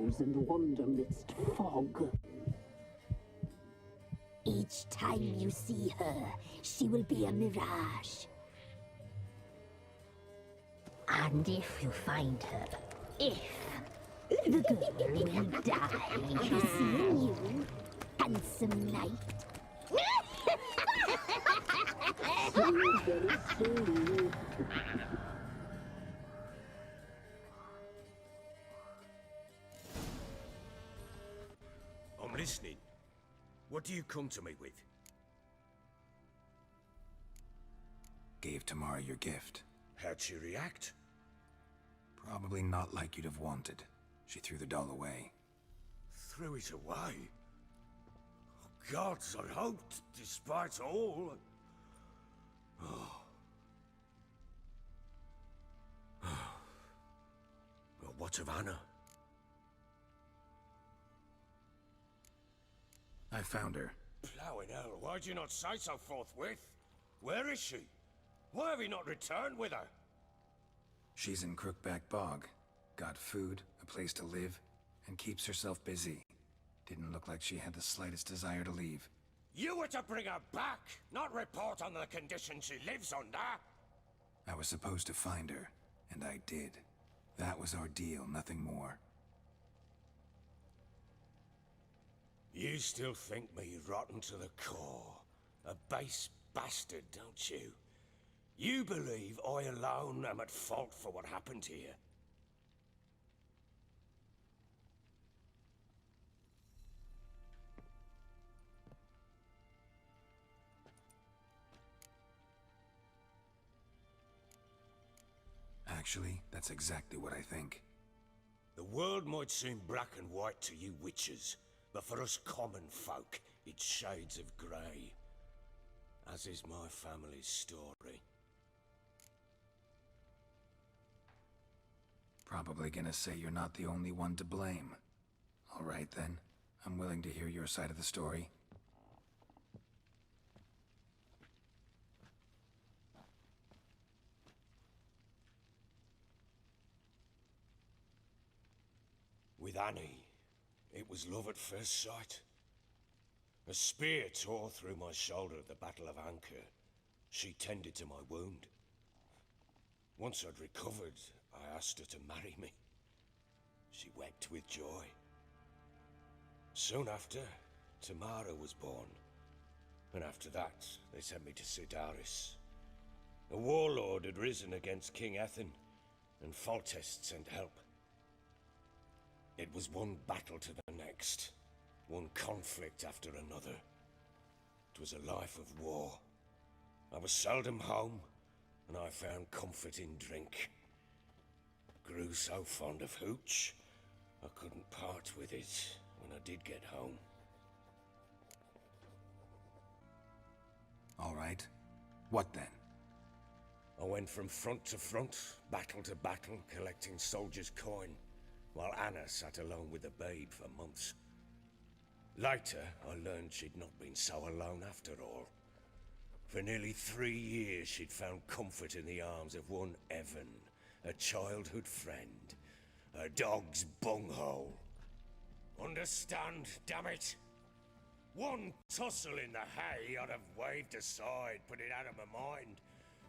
wonders and wander midst fog. Each time you see her, she will be a mirage. And if you find her, the girl will die. Seeing you, handsome knight. Very soon. I'm listening. What do you come to me with? Gave Tamara your gift. How'd she react? Probably not like you'd have wanted. She threw the doll away. Threw it away? Oh, gods, I hoped, despite all... Oh. Well, what of Anna? I found her. Plowing hell, why'd you not say so forthwith? Where is she? Why have you not returned with her? She's in Crookback Bog. Got food, a place to live, and keeps herself busy. Didn't look like she had the slightest desire to leave. You were to bring her back, not report on the condition she lives under. I was supposed to find her, and I did. That was our deal, nothing more. You still think me rotten to the core. A base bastard, don't you? You believe I alone am at fault for what happened here. Actually, that's exactly what I think. The world might seem black and white to you witches, but for us common folk, it's shades of grey. As is my family's story. Probably gonna say you're not the only one to blame. All right then, I'm willing to hear your side of the story. With Annie, it was love at first sight. A spear tore through my shoulder at the Battle of Anchor. She tended to my wound. Once I'd recovered, I asked her to marry me. She wept with joy. Soon after, Tamara was born. And after that, they sent me to Sidaris. A warlord had risen against King Ethan, and Foltest sent help. It was one battle to the next, one conflict after another. It was a life of war. I was seldom home, and I found comfort in drink. Grew so fond of hooch, I couldn't part with it when I did get home. All right. What then? I went from front to front, battle to battle, collecting soldiers' coin, while Anna sat alone with the babe for months. Later, I learned she'd not been so alone after all. For nearly 3 years, she'd found comfort in the arms of one Evan, a childhood friend, a dog's bunghole. Understand, damn it? One tussle in the hay I'd have waved aside, put it out of my mind.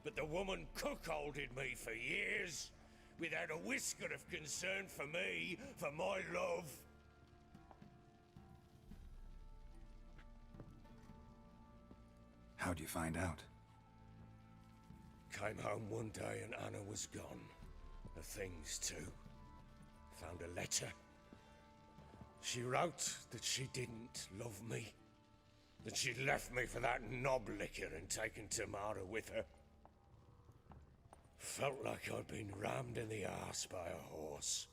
But the woman cuckolded me for years, without a whisker of concern for me, for my love. How'd you find out? Came home one day and Anna was gone. Her things too. Found a letter. She wrote that she didn't love me. That she'd left me for that knob licker and taken Tamara with her. Felt like I'd been rammed in the arse by a horse.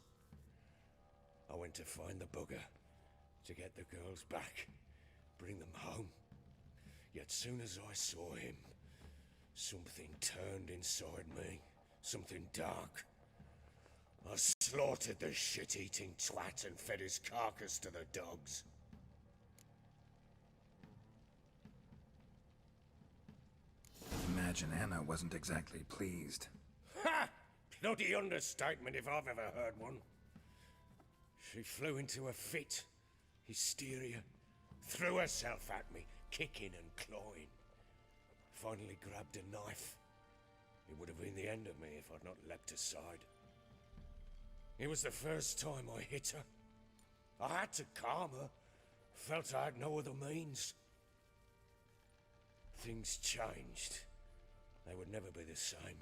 I went to find the bugger, to get the girls back, bring them home. Yet soon as I saw him, something turned inside me, something dark. I slaughtered the shit-eating twat and fed his carcass to the dogs. Imagine Anna wasn't exactly pleased. Ha! Bloody understatement if I've ever heard one. She flew into a fit. Hysteria. Threw herself at me, kicking and clawing. Finally grabbed a knife. It would have been the end of me if I'd not leapt aside. It was the first time I hit her. I had to calm her. Felt I had no other means. Things changed. They would never be the same.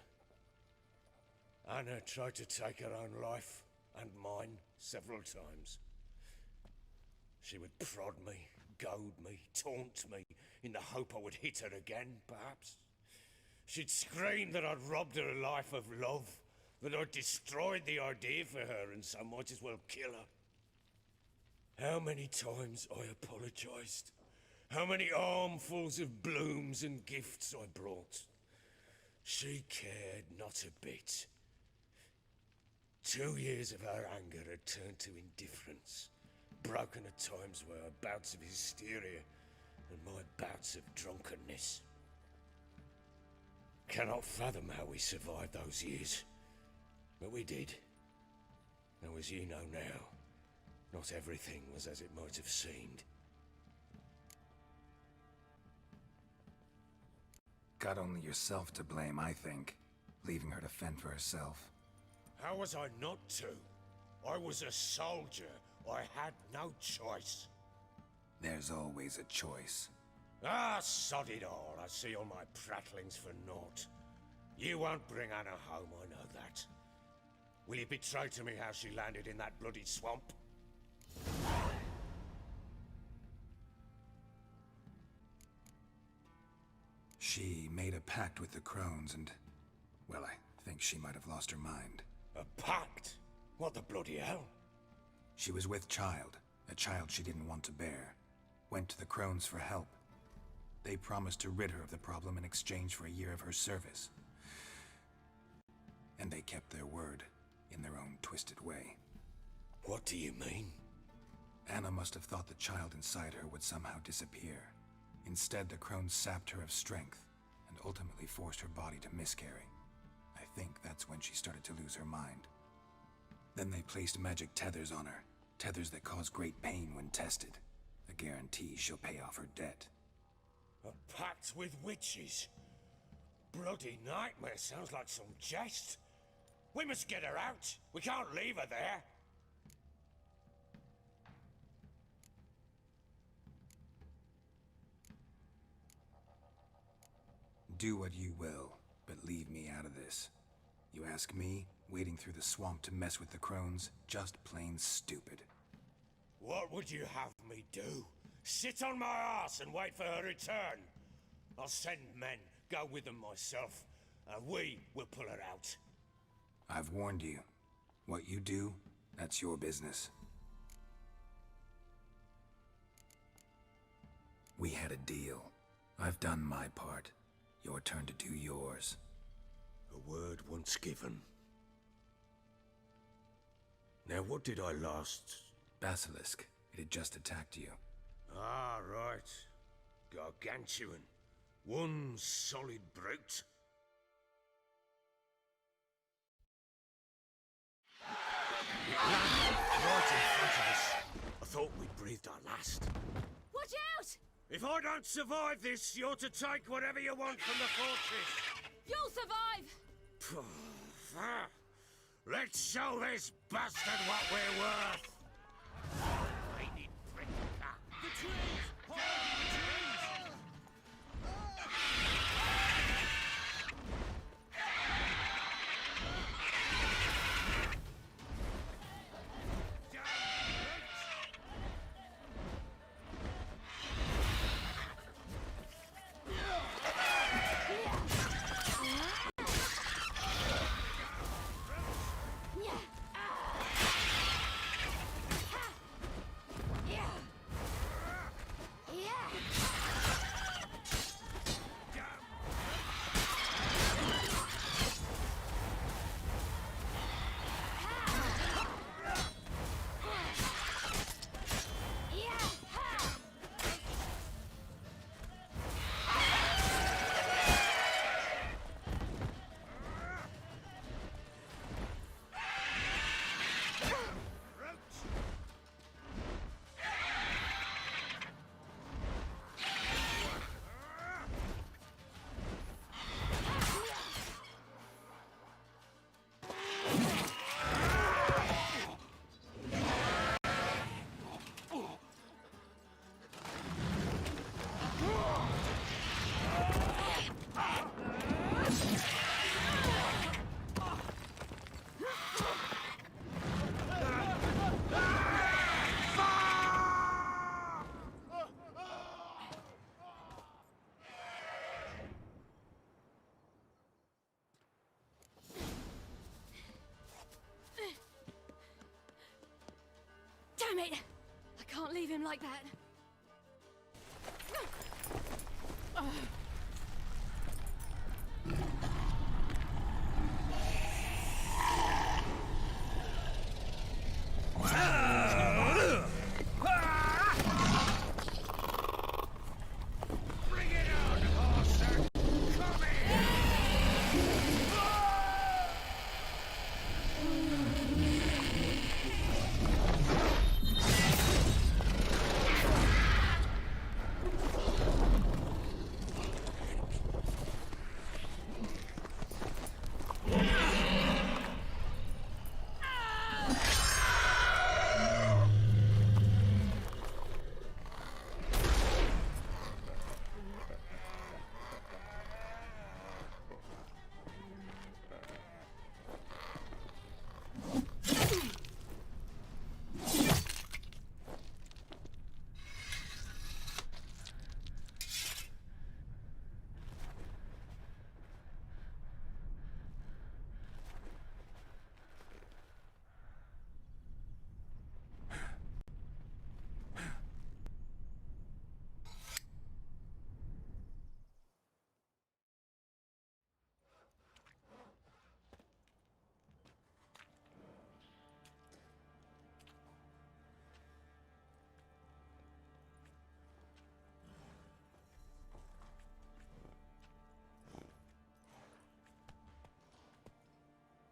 Anna tried to take her own life, and mine, several times. She would prod me, goad me, taunt me, in the hope I would hit her again, perhaps. She'd scream that I'd robbed her a life of love, that I'd destroyed the idea for her, and so might as well kill her. How many times I apologized. How many armfuls of blooms and gifts I brought. She cared not a bit. 2 years of her anger had turned to indifference, broken at times by her bouts of hysteria and my bouts of drunkenness. Cannot fathom how we survived those years, but we did. Though as you know now, not everything was as it might have seemed. Got only yourself to blame, I think. Leaving her to fend for herself. How was I not to? I was a soldier. I had no choice. There's always a choice. Ah, sod it all. I see all my prattlings for naught. You won't bring Anna home, I know that. Will you betray to me how she landed in that bloody swamp? She made a pact with the crones and... well, I think she might have lost her mind. A pact? What the bloody hell? She was with child, a child she didn't want to bear. Went to the crones for help. They promised to rid her of the problem in exchange for a year of her service. And they kept their word, in their own twisted way. What do you mean? Anna must have thought the child inside her would somehow disappear. Instead, the crones sapped her of strength, and ultimately forced her body to miscarry. I think that's when she started to lose her mind. Then they placed magic tethers on her, tethers that cause great pain when tested. A guarantee she'll pay off her debt. A pact with witches? Bloody nightmare, sounds like some jest. We must get her out. We can't leave her there. Do what you will, but leave me out of this. You ask me, wading through the swamp to mess with the crones, just plain stupid. What would you have me do? Sit on my ass and wait for her return? I'll send men, go with them myself, and we will pull her out. I've warned you. What you do, that's your business. We had a deal. I've done my part. Your turn to do yours. A word once given. Now what did I last... Basilisk. It had just attacked you. Ah, right. Gargantuan. One solid brute. It landed right in front of us. I thought we'd breathed our last. Watch out! If I don't survive this, you're to take whatever you want from the fortress. You'll survive! Let's show this bastard what we're worth. Lady Britta. The trees! Hold the trees! Damn it! I can't leave him like that.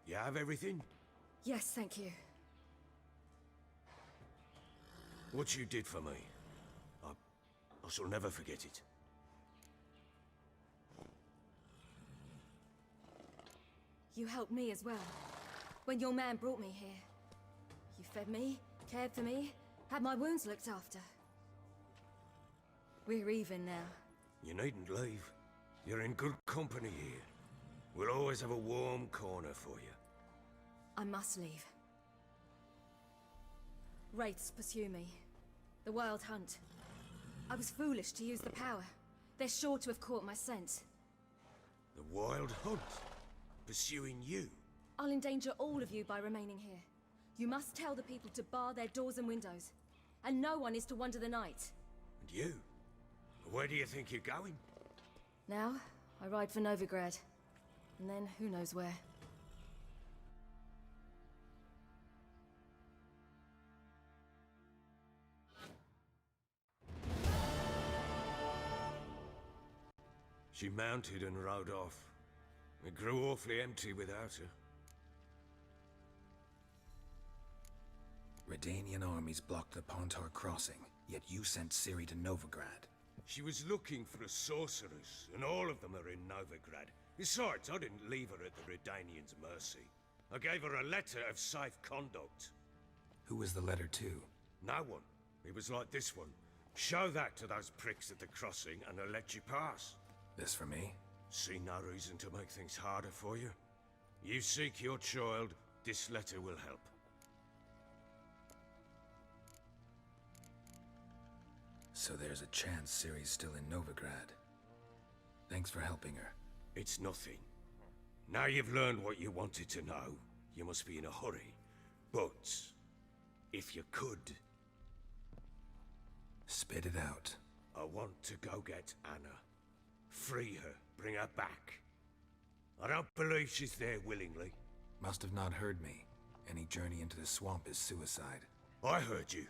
You have everything? Yes, thank you. What you did for me, I shall never forget it. You helped me as well. When your man brought me here. You fed me, cared for me, had my wounds looked after. We're even now. You needn't leave. You're in good company here. We'll always have a warm corner for you. I must leave. Wraiths pursue me. The Wild Hunt. I was foolish to use the power. They're sure to have caught my scent. The Wild Hunt? Pursuing you? I'll endanger all of you by remaining here. You must tell the people to bar their doors and windows. And no one is to wander the night. And you? Where do you think you're going? Now, I ride for Novigrad. And then, who knows where. She mounted and rode off. It grew awfully empty without her. Redanian armies blocked the Pontar crossing, yet you sent Ciri to Novigrad. She was looking for a sorceress, and all of them are in Novigrad. Besides, I didn't leave her at the Redanians' mercy. I gave her a letter of safe conduct. Who was the letter to? No one. It was like this one. Show that to those pricks at the crossing, and they'll let you pass. This for me? See no reason to make things harder for you. You seek your child, this letter will help. So there's a chance Ciri's still in Novigrad. Thanks for helping her. It's nothing. Now you've learned what you wanted to know, you must be in a hurry. But, if you could... Spit it out. I want to go get Anna. Free her, bring her back. I don't believe she's there willingly. Must have not heard me. Any journey into the swamp is suicide. I heard you,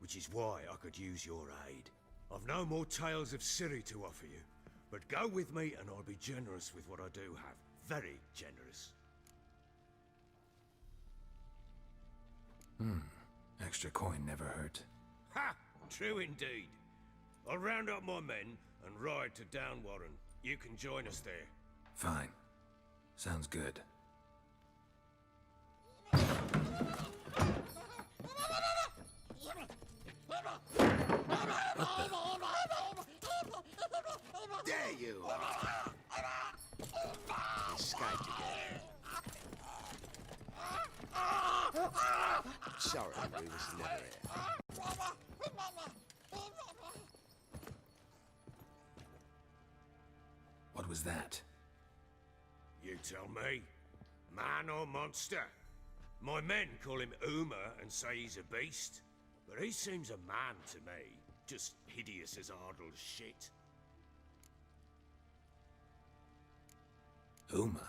which is why I could use your aid. I've no more tales of Ciri to offer you, but go with me and I'll be generous with what I do have. Very generous. Extra coin never hurt. Ha! True indeed. I'll round up my men and ride to Downwarren. You can join us there. Fine. Sounds good. There you are. Escaped again. Sorry, we was never here. What was that? You tell me. Man or monster? My men call him Uma and say he's a beast. But he seems a man to me. Just hideous as Ardle's shit. Uma.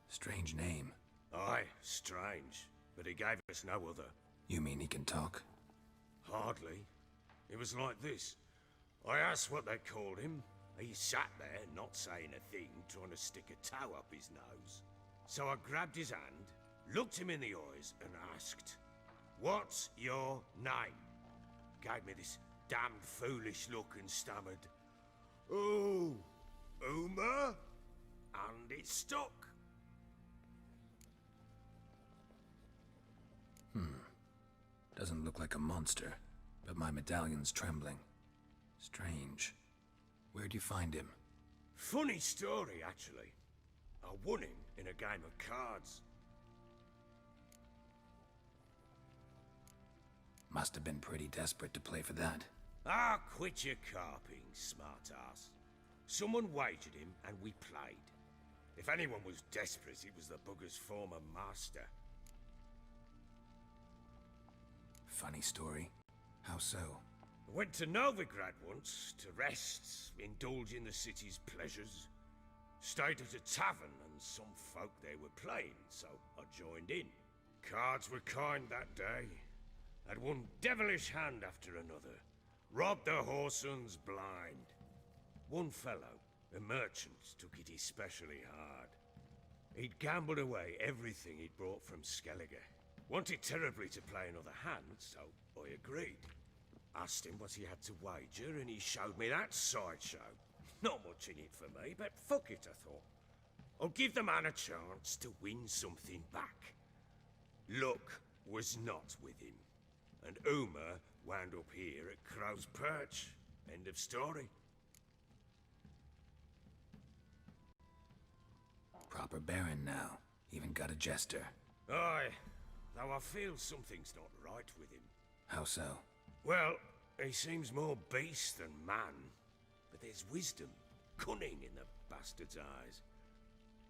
Strange name. Aye, strange. But he gave us no other. You mean he can talk? Hardly. It was like this. I asked what they called him. He sat there, not saying a thing, trying to stick a toe up his nose. So I grabbed his hand, looked him in the eyes, and asked, "What's your name?" Gave me this damned foolish look and stammered, "Oh, Uma?" And it stuck. Doesn't look like a monster, but my medallion's trembling. Strange. Where'd you find him? Funny story, actually. I won him in a game of cards. Must have been pretty desperate to play for that. Ah, quit your carping, smartass. Someone wagered him, and we played. If anyone was desperate, it was the bugger's former master. Funny story. How so? I went to Novigrad once, to rest, indulge in the city's pleasures. Stayed at a tavern, and some folk there were playing, so I joined in. Cards were kind that day. Had one devilish hand after another. Robbed the whoresun's blind. One fellow, a merchant, took it especially hard. He'd gambled away everything he'd brought from Skellige. Wanted terribly to play another hand, so I agreed. Asked him what he had to wager, and he showed me that sideshow. Not much in it for me, but fuck it, I thought. I'll give the man a chance to win something back. Luck was not with him, and Uma wound up here at Crow's Perch. End of story. Proper baron now. Even got a jester. Aye, though I feel something's not right with him. How so? Well, he seems more beast than man, but there's wisdom, cunning in the bastard's eyes.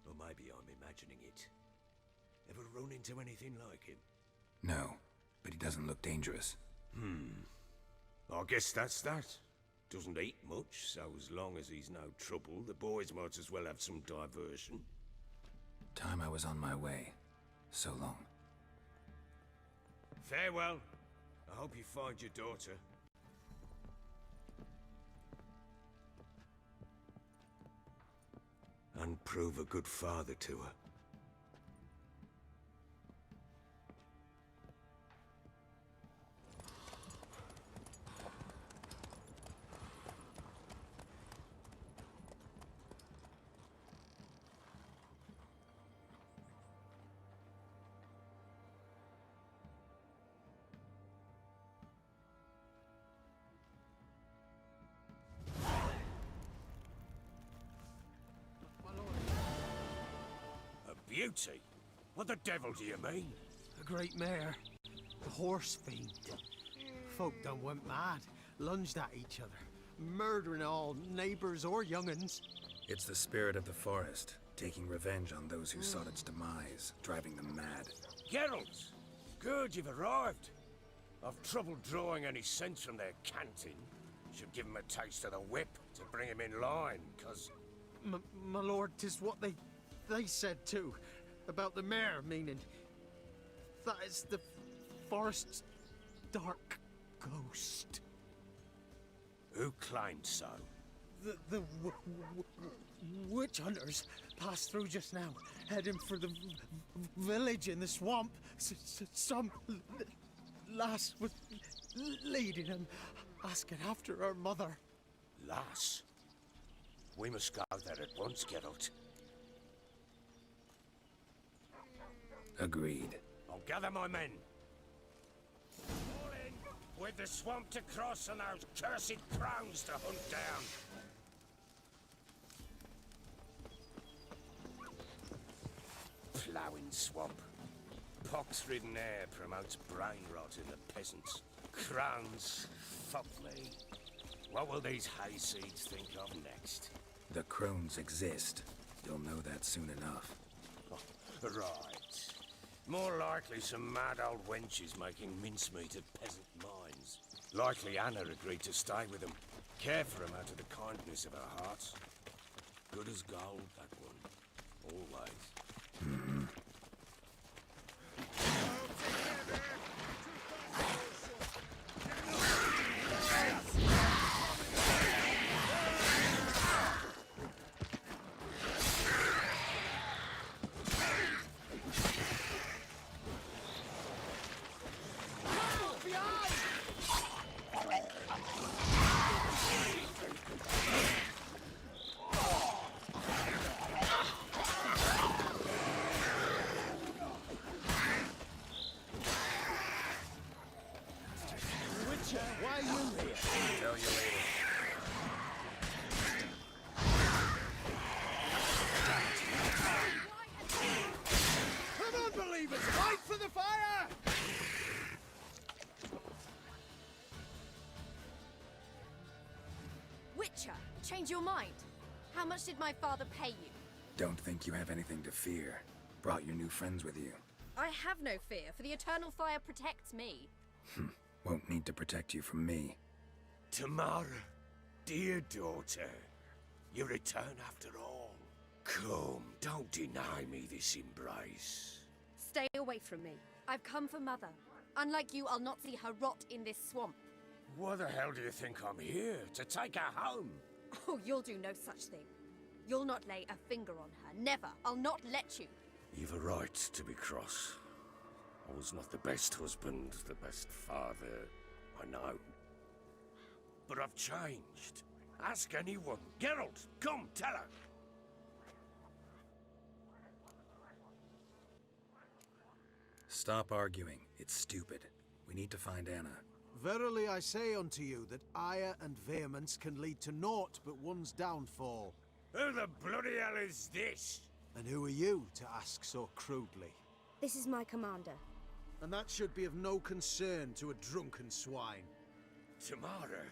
Or maybe I'm imagining it. Ever run into anything like him? No, but he doesn't look dangerous. I guess that's that. Doesn't eat much, so as long as he's no trouble, the boys might as well have some diversion. Time I was on my way. So long. Farewell. I hope you find your daughter. And prove a good father to her. Beauty? What the devil do you mean? A great mare. A horse fiend. Folk done went mad, lunged at each other, murdering all neighbors or young'uns. It's the spirit of the forest, taking revenge on those who sought its demise, driving them mad. Geralt! Good, you've arrived. I've trouble drawing any sense from their canting. Should give 'em a taste of the whip to bring 'em in line, 'cause... My lord, 'tis what they said too, about the mare, meaning that is the forest's dark ghost. Who claimed so? The witch hunters passed through just now, heading for the village in the swamp. Some lass was leading them, asking after her mother. Lass? We must go there at once, Geralt. Agreed. I'll gather my men. All in, with the swamp to cross and those cursed crowns to hunt down. Ploughing swamp. Pox-ridden air promotes brain rot in the peasants. Crowns, fuck me. What will these hayseeds think of next? The crones exist. You'll know that soon enough. Right. More likely some mad old wenches making mincemeat of peasant minds. Likely Anna agreed to stay with them, care for them out of the kindness of her heart. Good as gold, that one. Always. Why are you here? Tell you later. Come on, believers! Fight for the fire! Witcher, change your mind. How much did my father pay you? Don't think you have anything to fear. Brought your new friends with you. I have no fear, for the eternal fire protects me. Won't need to protect you from me. Tamara, dear daughter, you return after all. Come, don't deny me this embrace. Stay away from me. I've come for Mother. Unlike you, I'll not see her rot in this swamp. Why the hell do you think I'm here? To take her home? Oh, you'll do no such thing. You'll not lay a finger on her. Never. I'll not let you. You've a right to be cross. I was not the best husband, the best father, I know. But I've changed. Ask anyone. Geralt, come, tell her. Stop arguing. It's stupid. We need to find Anna. Verily I say unto you that ire and vehemence can lead to naught but one's downfall. Who the bloody hell is this? And who are you to ask so crudely? This is my commander. And that should be of no concern to a drunken swine. Tamara,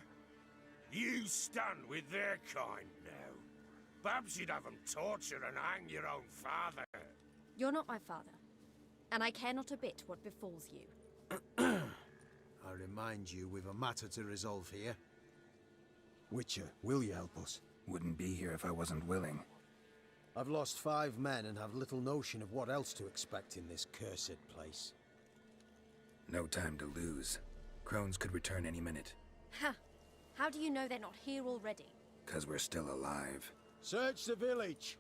you stand with their kind now. Perhaps you'd have them torture and hang your own father. You're not my father. And I care not a bit what befalls you. I remind you, we've a matter to resolve here. Witcher, will you help us? Wouldn't be here if I wasn't willing. I've lost 5 men and have little notion of what else to expect in this cursed place. No time to lose. Crones could return any minute. Ha! How do you know they're not here already? 'Cause we're still alive. Search the village!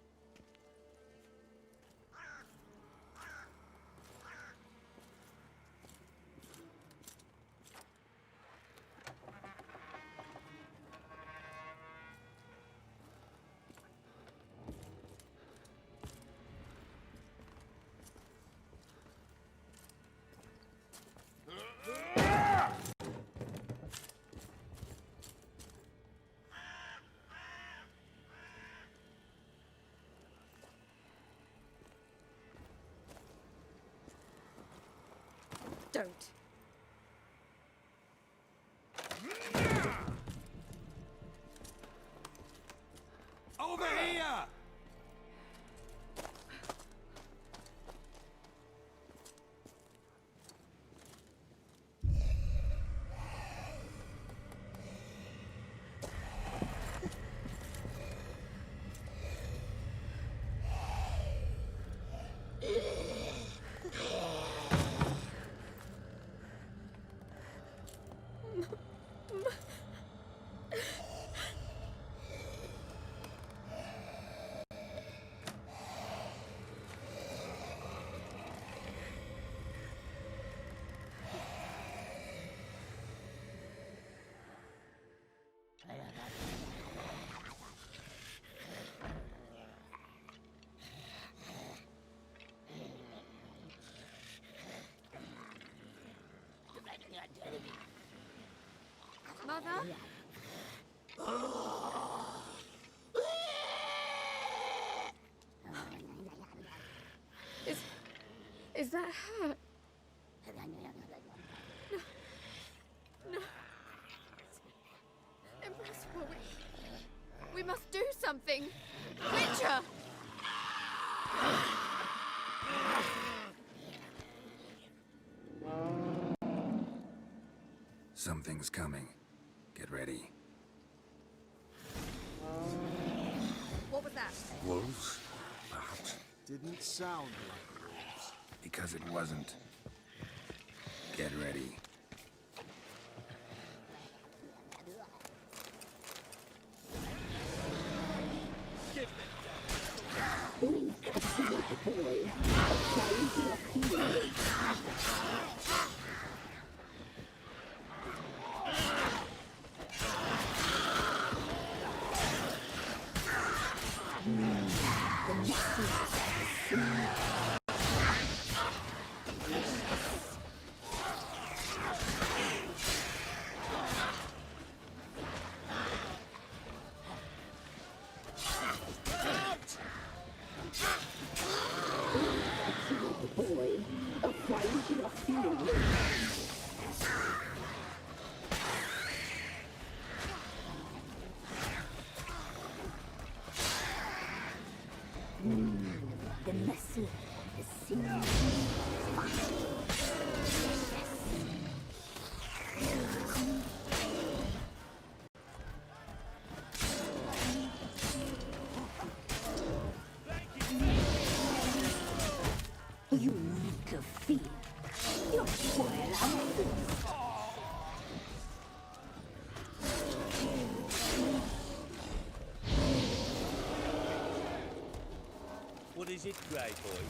Don't. Over here! Mother? Is that her? No. Impossible. We must do something. Witcher! Something's coming. Get ready. What was that? Wolves? Perhaps. Didn't sound like wolves. Because it wasn't. Get ready. The muscle, the Syn You need to feel. You're spoiled out. What is it, Grey Boy?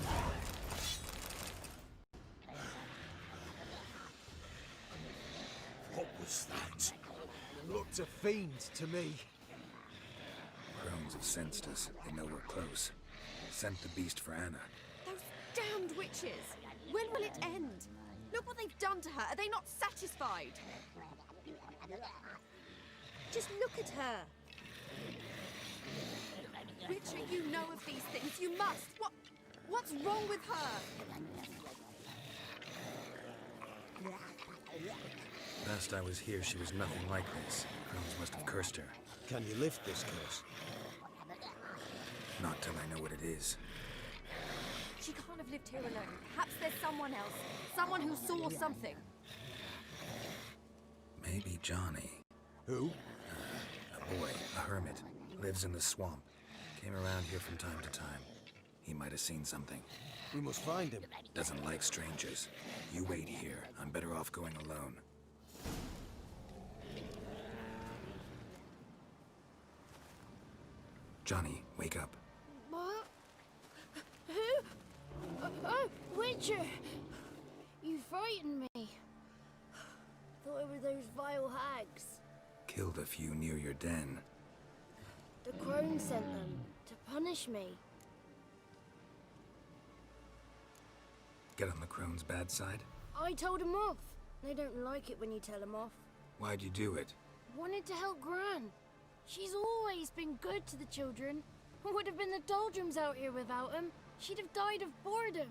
What was that? Looked a fiend to me. Crones have sensed us. They know we're close. Sent the beast for Anna. Those damned witches! When will it end? Look what they've done to her. Are they not satisfied? Just look at her. Richard, you know of these things. You must. What's wrong with her? Last I was here, she was nothing like this. Crones must have cursed her. Can you lift this curse? Not till I know what it is. She can't have lived here alone. Perhaps there's someone else. Someone who saw something. Maybe Johnny. Who? A boy, a hermit. Lives in the swamp. Came around here from time to time. He might have seen something. We must find him. Doesn't like strangers. You wait here. I'm better off going alone. Johnny, wake up. What? Who? Oh, Witcher! You frightened me. Thought it were those vile hags. Killed a few near your den. The crone sent them to punish me. Get on the crone's bad side? I told them off. They don't like it when you tell them off. Why'd you do it? Wanted to help Gran. She's always been good to the children. Would have been the doldrums out here without him. She'd have died of boredom.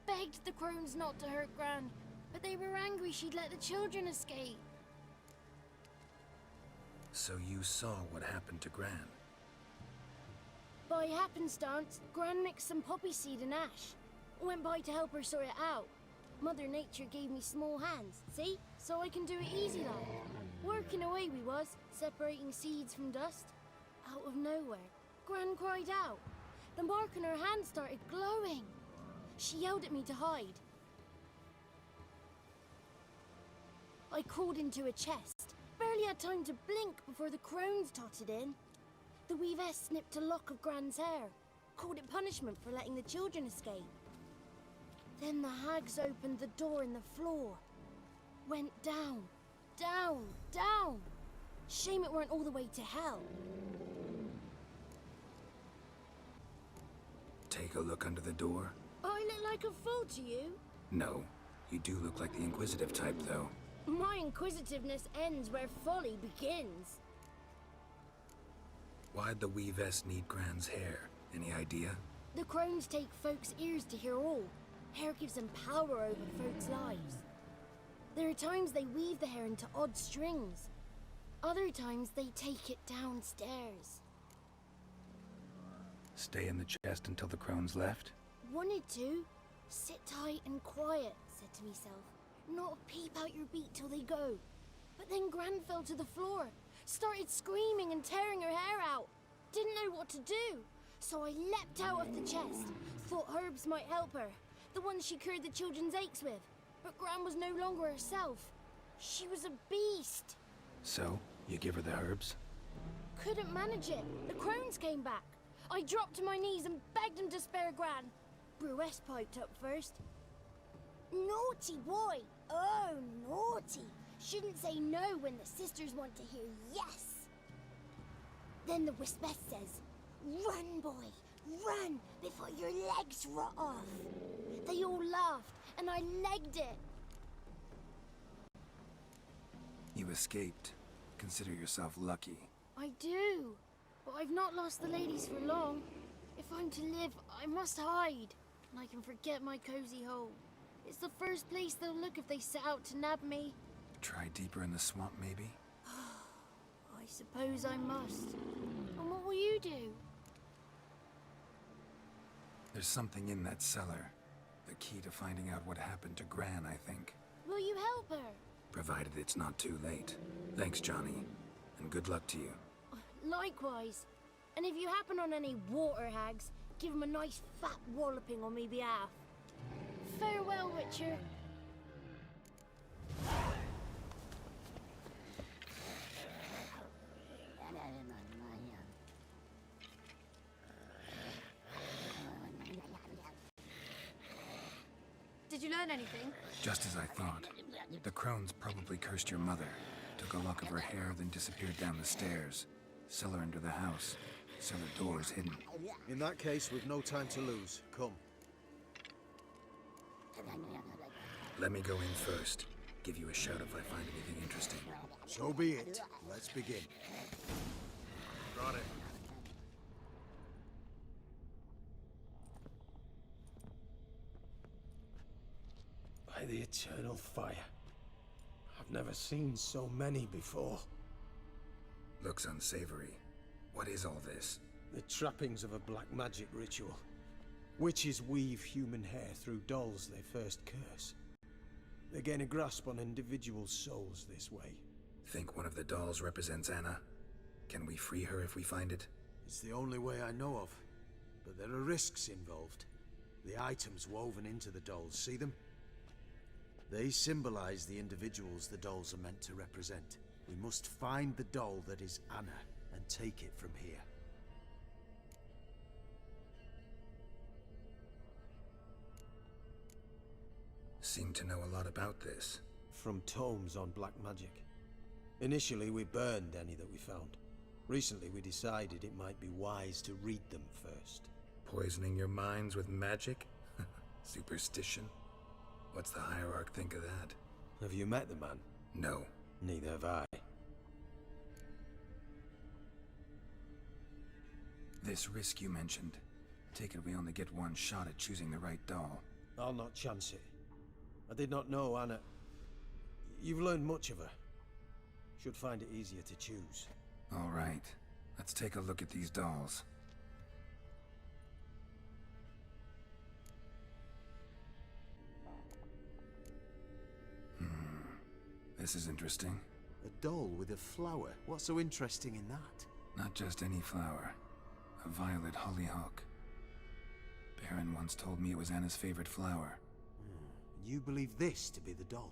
Begged the crones not to hurt Gran, but they were angry she'd let the children escape. So you saw what happened to Gran? By happenstance, Gran mixed some poppy seed and ash. Went by to help her sort it out. Mother Nature gave me small hands, see? So I can do it easy like. Working away we was, separating seeds from dust. Out of nowhere, Gran cried out. The mark on her hand started glowing. She yelled at me to hide. I crawled into a chest. Barely had time to blink before the crones totted in. The weavess snipped a lock of Gran's hair. Called it punishment for letting the children escape. Then the hags opened the door in the floor. Went down, down, down. Shame it weren't all the way to hell. Take a look under the door? I look like a fool to you? No. You do look like the inquisitive type, though. My inquisitiveness ends where folly begins. Why'd the weavess need Gran's hair? Any idea? The crones take folks' ears to hear all. Hair gives them power over folks' lives. There are times they weave the hair into odd strings. Other times they take it downstairs. Stay in the chest until the crones left? Wanted to. Sit tight and quiet, said to myself. not a peep out your beak till they go. But then Gran fell to the floor, started screaming and tearing her hair out. Didn't know what to do, so I leapt out of the chest. Thought herbs might help her, the ones she cured the children's aches with. But Gran was no longer herself. She was a beast. So, you give her the herbs? Couldn't manage it. The crones came back. I dropped to my knees and begged him to spare Gran. Bruess piped up first. Naughty boy! Oh, naughty! Shouldn't say no when the sisters want to hear yes. Then the Wispess says, "Run, boy, run before your legs rot off." They all laughed, and I legged it. You escaped. Consider yourself lucky. I do, but I've not lost the ladies for long. If I'm to live, I must hide, and I can forget my cozy hole. It's the first place they'll look if they set out to nab me. Try deeper in the swamp, maybe? I suppose I must. And what will you do? There's something in that cellar. The key to finding out what happened to Gran, I think. Will you help her? Provided it's not too late. Thanks, Johnny. And good luck to you. Likewise. And if you happen on any water hags, give them a nice fat walloping on me behalf. Farewell, Witcher. Did you learn anything? Just as I thought. The crones probably cursed your mother, took a lock of her hair, then disappeared down the stairs. Cellar under the house. Cellar doors hidden. In that case, we've no time to lose. Come. Let me go in first. Give you a shout if I find anything interesting. So be it. Let's begin. Got it. By the eternal fire. I've never seen so many before. Looks unsavory. What is all this? The trappings of a black magic ritual. Witches weave human hair through dolls they first curse. They gain a grasp on individual souls this way. Think one of the dolls represents Anna? Can we free her if we find it? It's the only way I know of. But there are risks involved. The items woven into the dolls, see them? They symbolize the individuals the dolls are meant to represent. We must find the doll that is Anna and take it from here. Seem to know a lot about this. From tomes on black magic. Initially, we burned any that we found. Recently, we decided it might be wise to read them first. Poisoning your minds with magic? Superstition? What's the hierarch think of that? Have you met the man? No. Neither have I. This risk you mentioned. Take it we only get one shot at choosing the right doll. I'll not chance it. I did not know Anna. You've learned much of her. Should find it easier to choose. All right. Let's take a look at these dolls. This is interesting. A doll with a flower? What's so interesting in that? Not just any flower. A violet hollyhock. Baron once told me it was Anna's favorite flower. And you believe this to be the doll?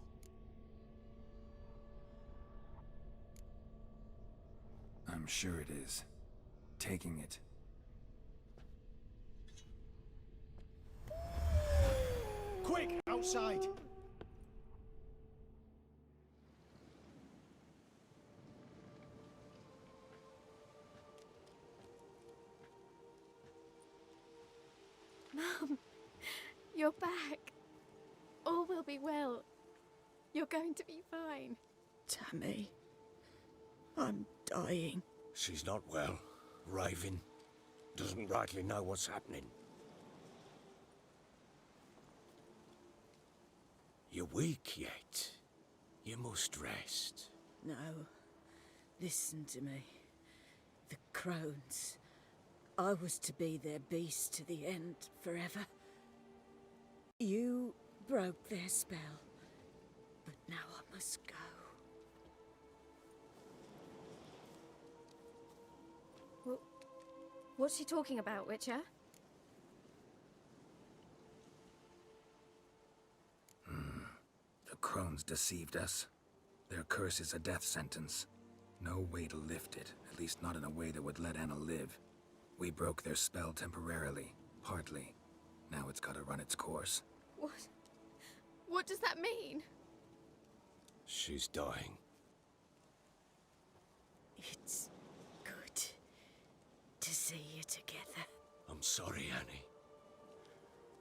I'm sure it is. Taking it. Quick! Outside! Mum, you're back. All will be well. You're going to be fine. Tammy, I'm dying. She's not well. Raving. Doesn't rightly know what's happening. You're weak yet. You must rest. No, listen to me. The crones. I was to be their beast to the end, forever. You broke their spell. Now I must go. What's she talking about, Witcher? The crones deceived us. Their curse is a death sentence. No way to lift it, at least not in a way that would let Anna live. We broke their spell temporarily, partly. Now it's gotta run its course. What? What does that mean? She's dying. It's good to see you together. I'm sorry, Annie.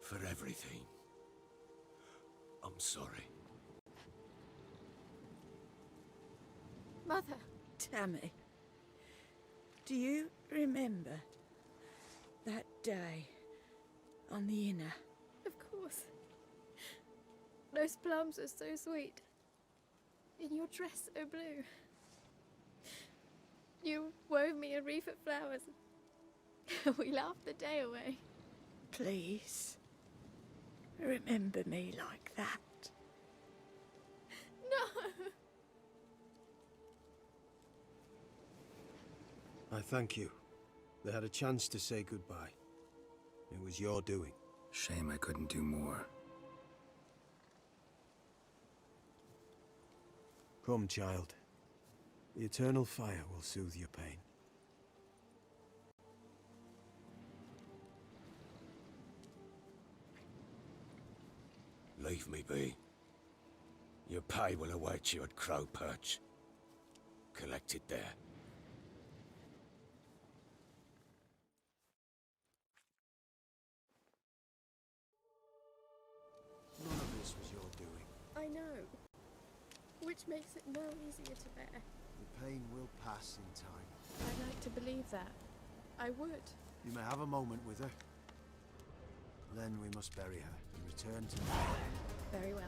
For everything. I'm sorry. Mother. Tammy, do you remember that day on the Inner? Of course. Those plums are so sweet. In your dress so blue. You wove me a wreath of flowers. We laughed the day away. Please, remember me like that. No! I thank you. They had a chance to say goodbye. It was your doing. Shame I couldn't do more. Come, child. The eternal fire will soothe your pain. Leave me be. Your pay will await you at Crow Perch. Collect it there. None of this was your doing. I know. Which makes it no easier to bear. The pain will pass in time. I'd like to believe that. I would. You may have a moment with her. Then we must bury her and return to... Very well.